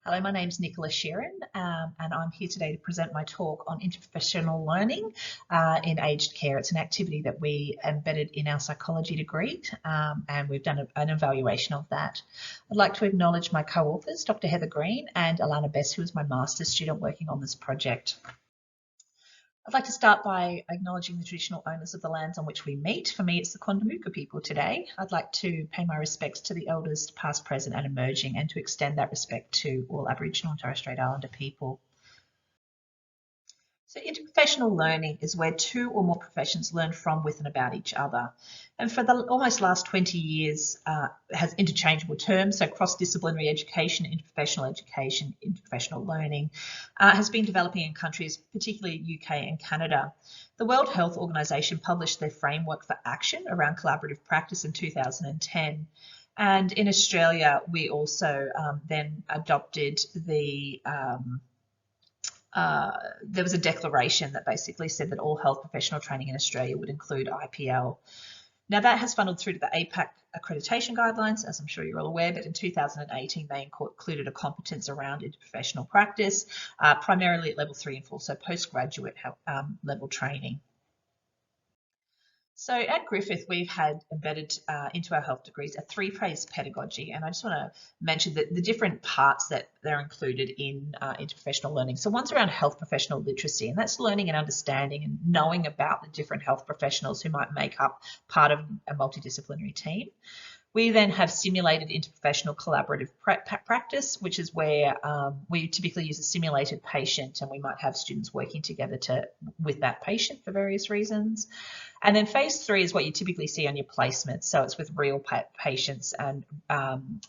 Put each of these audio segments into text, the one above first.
Hello, my name's Nicola Sheeran, and I'm here today to present my talk on interprofessional learning in aged care. It's an activity that we embedded in our psychology degree, and we've done an evaluation of that. I'd like to acknowledge my co-authors, Dr. Heather Green and Alana Bess, who is my master's student working on this project. I'd like to start by acknowledging the traditional owners of the lands on which we meet. For me, it's the Kondamuka people today. I'd like to pay my respects to the elders past, present and emerging, and to extend that respect to all Aboriginal and Torres Strait Islander people. So interprofessional learning is where two or more professions learn from, with and about each other. And for the almost last 20 years has interchangeable terms. So cross-disciplinary education, interprofessional learning has been developing in countries, particularly UK and Canada. The World Health Organization published their framework for action around collaborative practice in 2010. And in Australia, we also then adopted the there was a declaration that basically said that all health professional training in Australia would include IPL. Now that has funneled through to the APAC accreditation guidelines, as I'm sure you're all aware, but in 2018 they included a competence around interprofessional practice, primarily at level 3 and 4, so postgraduate level training. So at Griffith, we've had embedded into our health degrees a three-phase pedagogy, and I just want to mention that the different parts that they're included in interprofessional learning. So one's around health professional literacy, and that's learning and understanding and knowing about the different health professionals who might make up part of a multidisciplinary team. We then have simulated interprofessional collaborative practice, which is where we typically use a simulated patient, and we might have students working together with that patient for various reasons. And then phase 3 is what you typically see on your placements. So it's with real patients and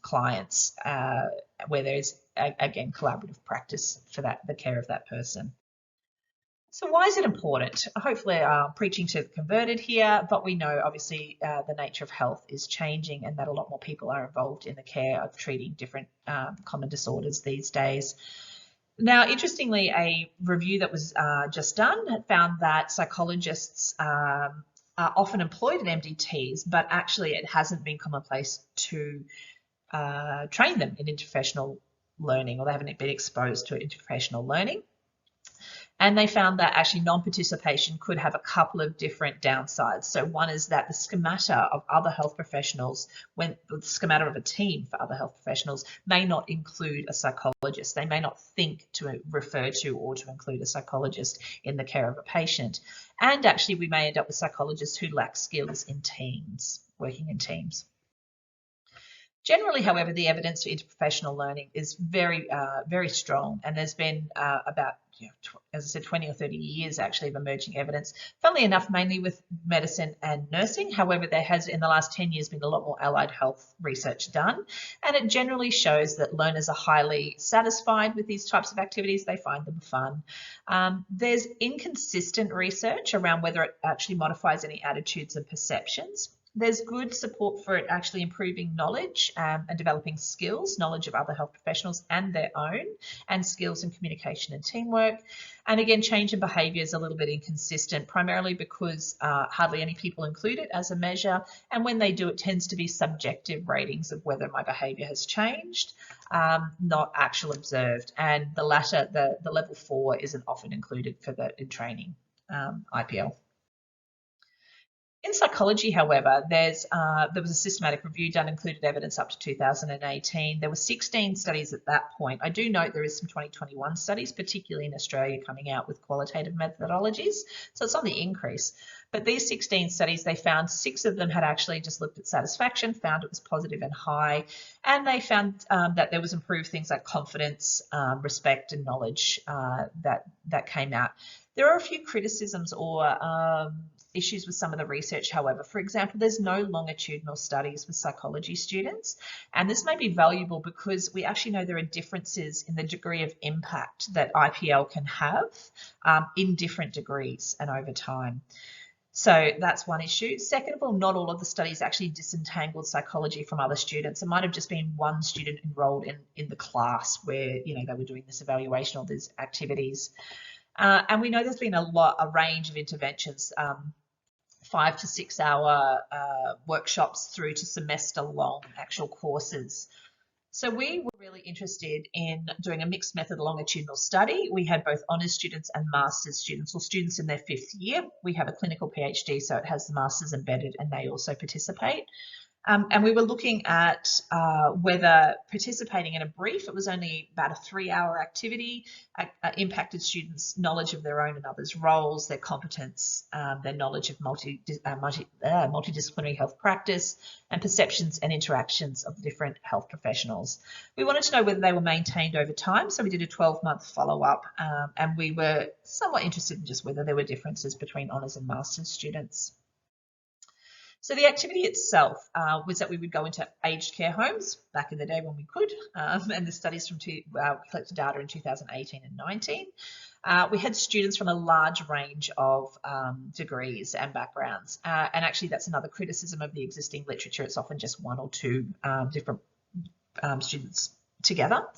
clients where there's, again, collaborative practice for the care of that person. So why is it important? Hopefully preaching to the converted here, but we know obviously the nature of health is changing and that a lot more people are involved in the care of treating different common disorders these days. Now, interestingly, a review that was just done had found that psychologists are often employed in MDTs, but actually it hasn't been commonplace to train them in interprofessional learning, or they haven't been exposed to interprofessional learning. And they found that actually non-participation could have a couple of different downsides. So one is that the schemata of other health professionals, when the schemata of a team for other health professionals may not include a psychologist. They may not think to refer to or to include a psychologist in the care of a patient. And actually we may end up with psychologists who lack skills in teams, working in teams. Generally, however, the evidence for interprofessional learning is very, very strong, and there's been about, as I said, 20 or 30 years actually of emerging evidence. Funnily enough, mainly with medicine and nursing. However, there has in the last 10 years been a lot more allied health research done, and it generally shows that learners are highly satisfied with these types of activities. They find them fun. There's inconsistent research around whether it actually modifies any attitudes and perceptions. There's good support for it actually improving knowledge and developing skills, knowledge of other health professionals and their own, and skills in communication and teamwork. And again, change in behaviour is a little bit inconsistent, primarily because hardly any people include it as a measure. And when they do, it tends to be subjective ratings of whether my behaviour has changed, not actual observed. And the latter, the level 4, isn't often included in training IPL. In psychology, however, there was a systematic review done, included evidence up to 2018. There were 16 studies at that point. I do note there is some 2021 studies, particularly in Australia, coming out with qualitative methodologies. So it's on the increase. But these 16 studies, they found 6 of them had actually just looked at satisfaction, found it was positive and high, and they found that there was improved things like confidence, respect and knowledge that came out. There are a few criticisms or issues with some of the research, however. For example, there's no longitudinal studies with psychology students, and this may be valuable because we actually know there are differences in the degree of impact that IPL can have in different degrees and over time. So that's one issue. Second of all, not all of the studies actually disentangled psychology from other students. It might have just been one student enrolled in the class where they were doing this evaluation or these activities. And we know there's been a range of interventions, 5 to 6 hour workshops through to semester long actual courses. So we were really interested in doing a mixed method longitudinal study. We had both honours students and master's students, or students in their 5th year. We have a clinical PhD, so it has the master's embedded, and they also participate. And we were looking at whether participating in a brief, it was only about a 3-hour activity, impacted students' knowledge of their own and others' roles, their competence, their knowledge of multidisciplinary health practice, and perceptions and interactions of different health professionals. We wanted to know whether they were maintained over time, so we did a 12-month follow-up, and we were somewhat interested in just whether there were differences between honours and master's students. So the activity itself was that we would go into aged care homes back in the day when we could, and the studies from collected data in 2018 and 19. We had students from a large range of degrees and backgrounds, and actually that's another criticism of the existing literature. It's often just 1 or 2 different students together.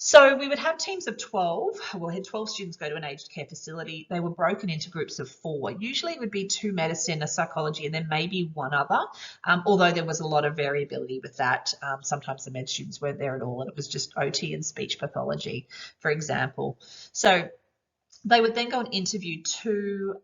So we would have teams of 12. We had 12 students go to an aged care facility. They were broken into groups of 4. Usually it would be 2 medicine, a psychology, and then maybe 1 other, although there was a lot of variability with that. Sometimes the med students weren't there at all, and it was just OT and speech pathology, for example. So they would then go and interview 2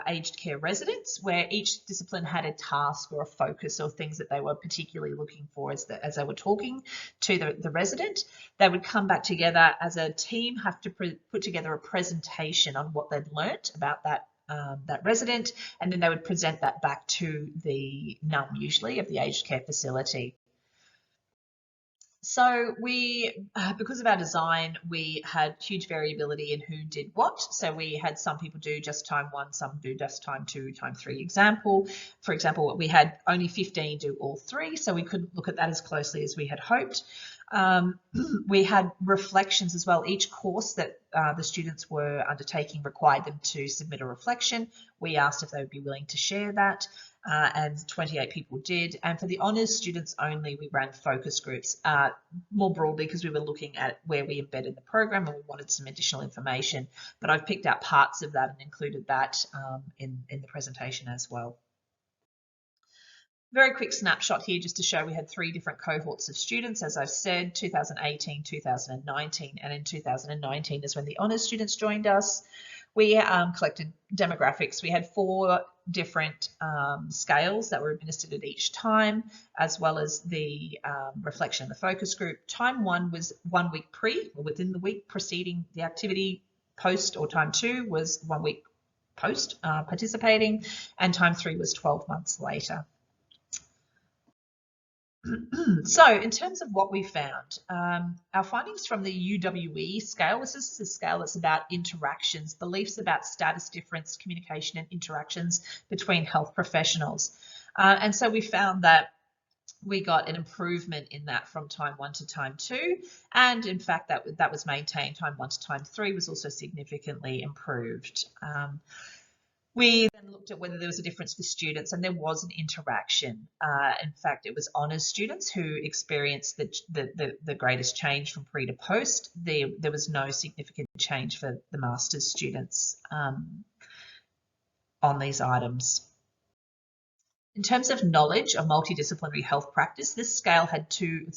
aged care residents, where each discipline had a task or a focus or things that they were particularly looking for as they were talking to the resident. They would come back together as a team, have to put together a presentation on what they'd learnt about that resident, and then they would present that back to the NUM, usually, of the aged care facility. So we, because of our design, we had huge variability in who did what. So we had some people do just time 1, some do just time 2, time 3 For example, we had only 15 do all 3, so we couldn't look at that as closely as we had hoped. We had reflections as well. Each course that the students were undertaking required them to submit a reflection. We asked if they would be willing to share that. And 28 people did. And for the honours students only, we ran focus groups more broadly because we were looking at where we embedded the program and we wanted some additional information. But I've picked out parts of that and included that in the presentation as well. Very quick snapshot here just to show we had 3 different cohorts of students, as I've said, 2018, 2019, and in 2019 is when the honours students joined us. We collected demographics. We had 4 different scales that were administered at each time, as well as the reflection of the focus group. Time 1 was 1 week pre, or within the week preceding the activity. Post, or time 2, was 1 week post participating, and time 3 was 12 months later. So in terms of what we found, our findings from the UWE scale, this is a scale that's about interactions, beliefs about status difference, communication and interactions between health professionals. And so we found that we got an improvement in that from time 1 to time 2. And in fact, that was maintained. Time 1 to time 3 was also significantly improved. We then looked at whether there was a difference for students, and there was an interaction. In fact, it was honours students who experienced the greatest change from pre to post. There was no significant change for the master's students on these items. In terms of knowledge of multidisciplinary health practice, this measure had 2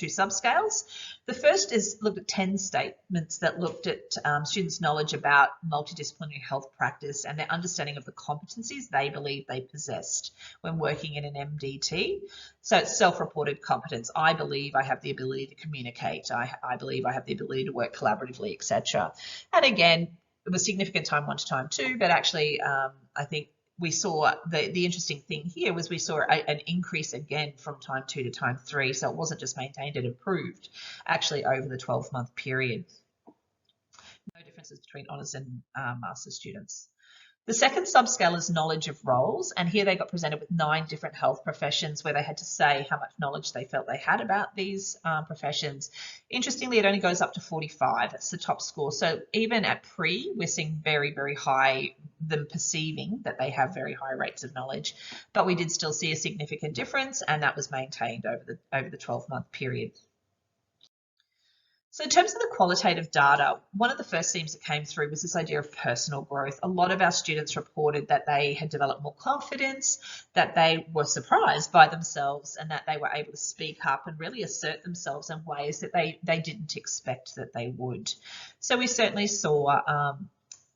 subscales. The first looked at 10 statements that looked at students' knowledge about multidisciplinary health practice and their understanding of the competencies they believe they possessed when working in an MDT. So it's self-reported competence. I believe I have the ability to communicate. I believe I have the ability to work collaboratively, etc. And again, it was significant time 1 to time 2, but actually I think we saw the interesting thing here was we saw an increase again from time 2 to time 3. So it wasn't just maintained, it improved actually over the 12-month period. No differences between honours and master's students. The second subscale is knowledge of roles, and here they got presented with 9 different health professions where they had to say how much knowledge they felt they had about these professions. Interestingly, it only goes up to 45. That's the top score. So even at pre, we're seeing very, very high, them perceiving that they have very high rates of knowledge, but we did still see a significant difference, and that was maintained over the 12-month period. So in terms of the qualitative data, one of the first themes that came through was this idea of personal growth. A lot of our students reported that they had developed more confidence, that they were surprised by themselves, and that they were able to speak up and really assert themselves in ways that they didn't expect that they would. So we certainly saw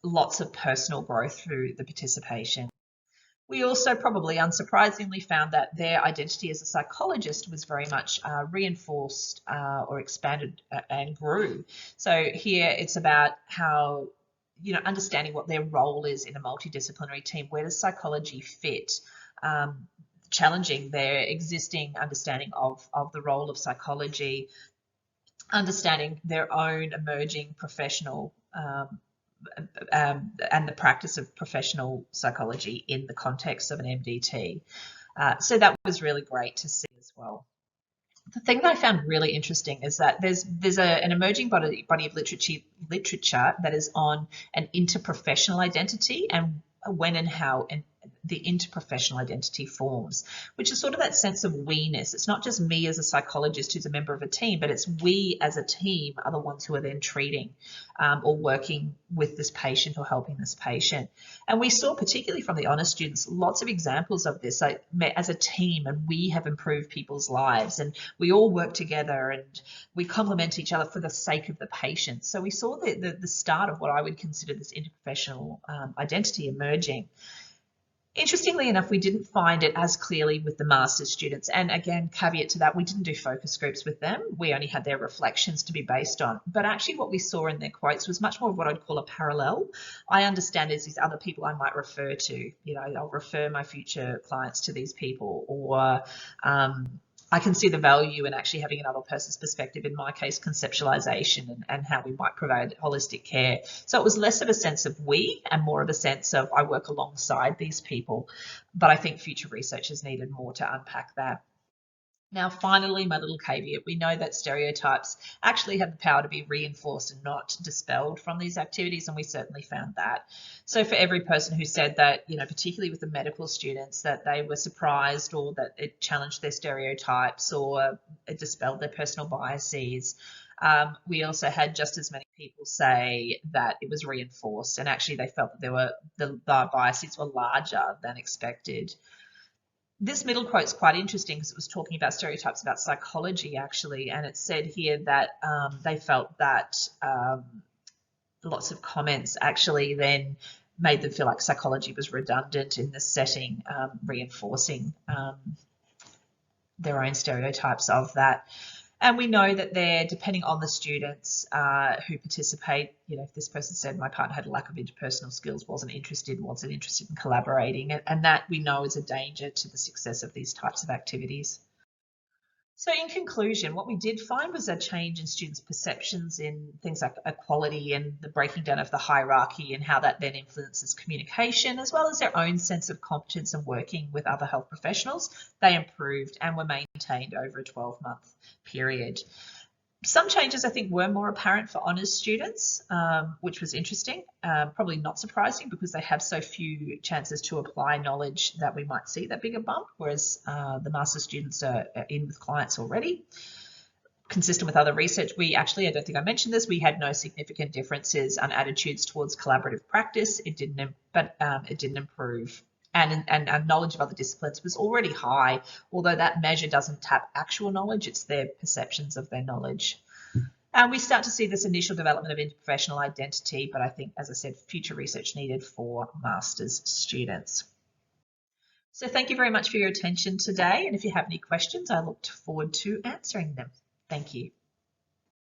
lots of personal growth through the participation. We also probably unsurprisingly found that their identity as a psychologist was very much reinforced or expanded and grew. So here it's about how, understanding what their role is in a multidisciplinary team. Where does psychology fit? Challenging their existing understanding of the role of psychology, understanding their own emerging professional and the practice of professional psychology in the context of an MDT. So that was really great to see as well. The thing that I found really interesting is that there's an emerging body of literature that is on an interprofessional identity and when and how and the interprofessional identity forms, which is sort of that sense of we-ness. It's not just me as a psychologist who's a member of a team, but it's we as a team are the ones who are then treating or working with this patient or helping this patient. And we saw, particularly from the honours students, lots of examples of this. Like, as a team, and we have improved people's lives, and we all work together and we complement each other for the sake of the patient. So we saw the start of what I would consider this interprofessional identity emerging. Interestingly enough, we didn't find it as clearly with the master's students. And again, caveat to that, we didn't do focus groups with them. We only had their reflections to be based on. But actually what we saw in their quotes was much more of what I'd call a parallel. I understand there's these other people I might refer to. I'll refer my future clients to these people, or I can see the value in actually having another person's perspective, in my case, conceptualization and how we might provide holistic care. So it was less of a sense of we and more of a sense of I work alongside these people. But I think future research is needed more to unpack that. Now, finally, my little caveat, we know that stereotypes actually have the power to be reinforced and not dispelled from these activities, and we certainly found that. So for every person who said that, particularly with the medical students, that they were surprised or that it challenged their stereotypes or it dispelled their personal biases, we also had just as many people say that it was reinforced, and actually they felt that the biases were larger than expected. This middle quote is quite interesting because it was talking about stereotypes about psychology, actually, and it said here that they felt that lots of comments actually then made them feel like psychology was redundant in this setting, reinforcing their own stereotypes of that. And we know that they're, depending on the students who participate, if this person said my partner had a lack of interpersonal skills, wasn't interested in collaborating, and that we know is a danger to the success of these types of activities. So in conclusion, what we did find was a change in students' perceptions in things like equality and the breaking down of the hierarchy and how that then influences communication, as well as their own sense of competence and working with other health professionals. They improved and were maintained over a 12-month period. Some changes, I think, were more apparent for honours students, which was interesting, probably not surprising because they have so few chances to apply knowledge that we might see that bigger bump, whereas the master's students are in with clients already. Consistent with other research, we actually, I don't think I mentioned this, we had no significant differences on attitudes towards collaborative practice. It didn't improve. And our knowledge of other disciplines was already high, although that measure doesn't tap actual knowledge, it's their perceptions of their knowledge. And we start to see this initial development of interprofessional identity, but I think, as I said, future research needed for master's students. So thank you very much for your attention today. And if you have any questions, I look forward to answering them. Thank you.